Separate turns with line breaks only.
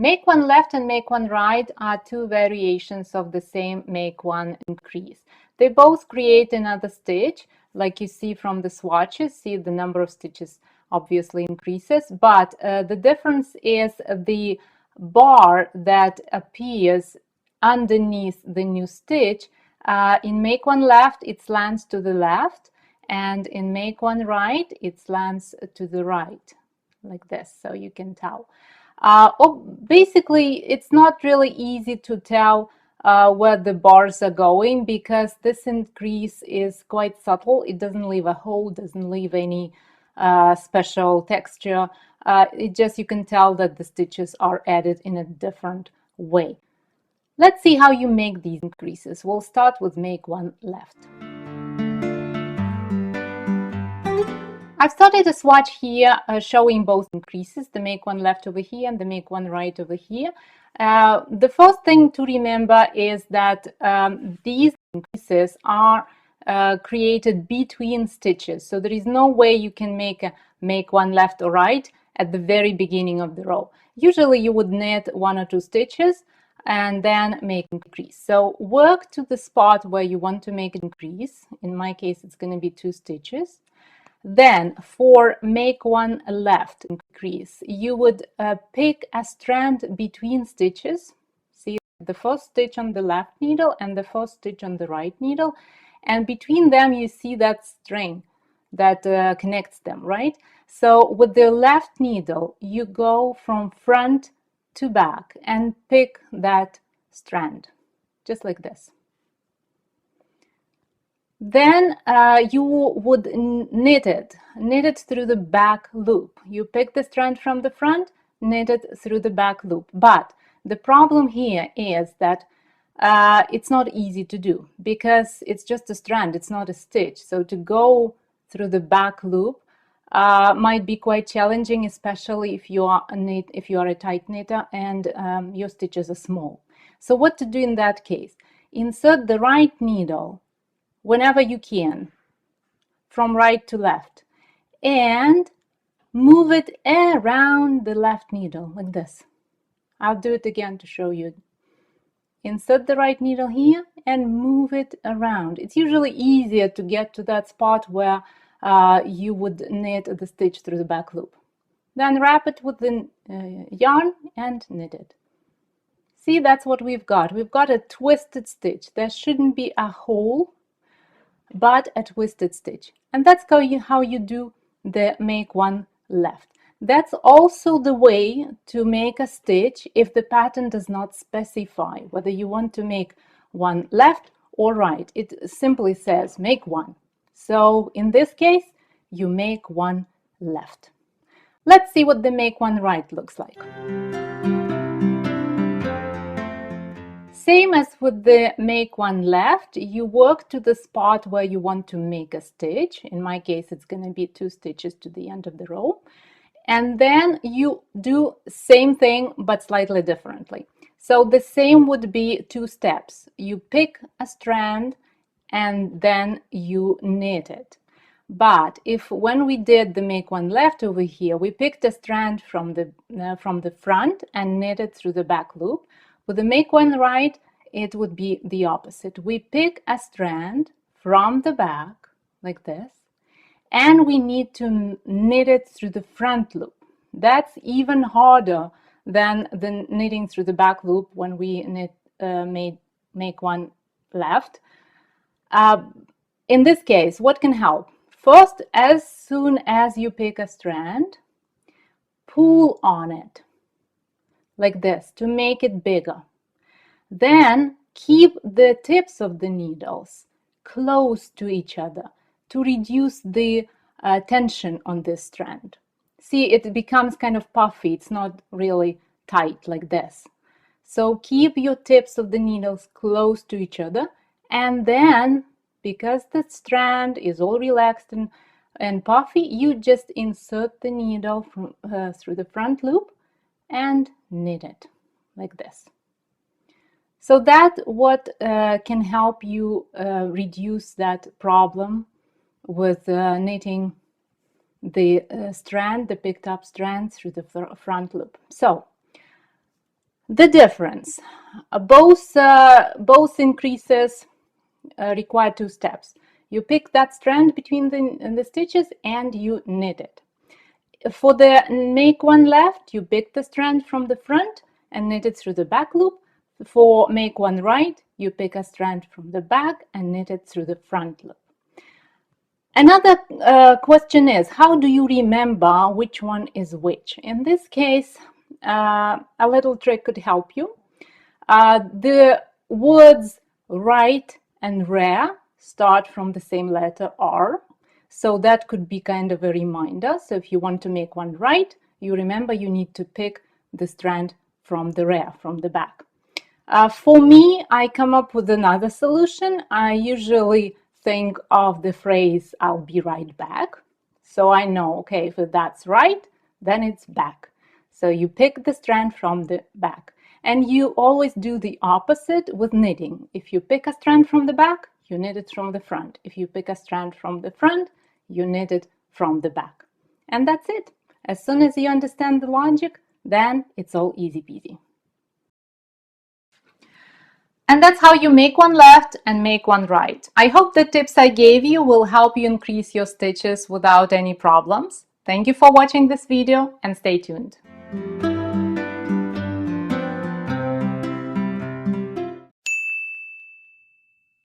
Make one left and make one right are two variations of the same make one increase. They both create another stitch, like you see from the swatches. See, the number of stitches obviously increases, but the difference is the bar that appears underneath the new stitch. In make one left, it slants to the left, and in make one right, it slants to the right, like this, so you can tell. Basically, it's not really easy to tell where the bars are going, because this increase is quite subtle. It doesn't leave a hole, doesn't leave any special texture. It just, you can tell that the stitches are added in a different way. Let's see how you make these increases. We'll start with make one left. I've started a swatch here showing both increases, the make one left over here and the make one right over here. The first thing to remember is that these increases are created between stitches. So there is no way you can make one left or right at the very beginning of the row. Usually you would knit 1 or 2 stitches and then make increase. So work to the spot where you want to make an increase. In my case, it's going to be 2 stitches. Then for make one left increase, you would pick a strand between stitches. See the first stitch on the left needle and the first stitch on the right needle, and between them you see that string that connects them, right? So with the left needle, you go from front to back and pick that strand, just like this. Then you would knit it through the back loop. You pick the strand from the front, knit it through the back loop. But the problem here is that it's not easy to do, because it's just a strand, it's not a stitch. So to go through the back loop might be quite challenging, especially if you are a tight knitter and your stitches are small. So what to do in that case? Insert the right needle whenever you can, from right to left, and move it around the left needle, like this. I'll do it again to show you. Insert the right needle here and move it around. It's usually easier to get to that spot where you would knit the stitch through the back loop. Then wrap it with the yarn and knit it. See, that's what we've got. We've got a twisted stitch. There shouldn't be a hole, but a twisted stitch. And that's how you do the make one left. That's also the way to make a stitch if the pattern does not specify whether you want to make one left or right. It simply says make one. So in this case, you make one left. Let's see what the make one right looks like. Same as with the make one left, you work to the spot where you want to make a stitch. In my case, it's going to be 2 stitches to the end of the row. And then you do same thing, but slightly differently. So the same would be 2 steps. You pick a strand and then you knit it. But if when we did the make one left over here, we picked a strand from the front and knit it through the back loop, with the make one right, it would be the opposite. We pick a strand from the back, like this, and we need to knit it through the front loop. That's even harder than the knitting through the back loop when we make one left. In this case, what can help? First, as soon as you pick a strand, pull on it, like this, to make it bigger. Then keep the tips of the needles close to each other to reduce the tension on this strand. See, it becomes kind of puffy. It's not really tight like this. So keep your tips of the needles close to each other, and then, because the strand is all relaxed and puffy, you just insert the needle through the front loop and knit it like this. So that's what can help you reduce that problem with knitting the strand, the picked up strand, through the front loop. So The difference, both increases require 2 steps. You pick that strand between the stitches and you knit it. For the make one left, you pick the strand from the front and knit it through the back loop. For make one right, you pick a strand from the back and knit it through the front loop. Another question is, how do you remember which one is which? In this case, a little trick could help you. The words right and rare start from the same letter R, so that could be kind of a reminder. So if you want to make one right, you remember you need to pick the strand from the rare, from the back. For me, I come up with another solution. I usually think of the phrase, I'll be right back. So I know, okay, if that's right, then it's back. So you pick the strand from the back. And you always do the opposite with knitting. If you pick a strand from the back, you knit it from the front. If you pick a strand from the front, you knit it from the back. And that's it. As soon as you understand the logic, then it's all easy peasy. And that's how you make one left and make one right. I hope the tips I gave you will help you increase your stitches without any problems. Thank you for watching this video and stay tuned.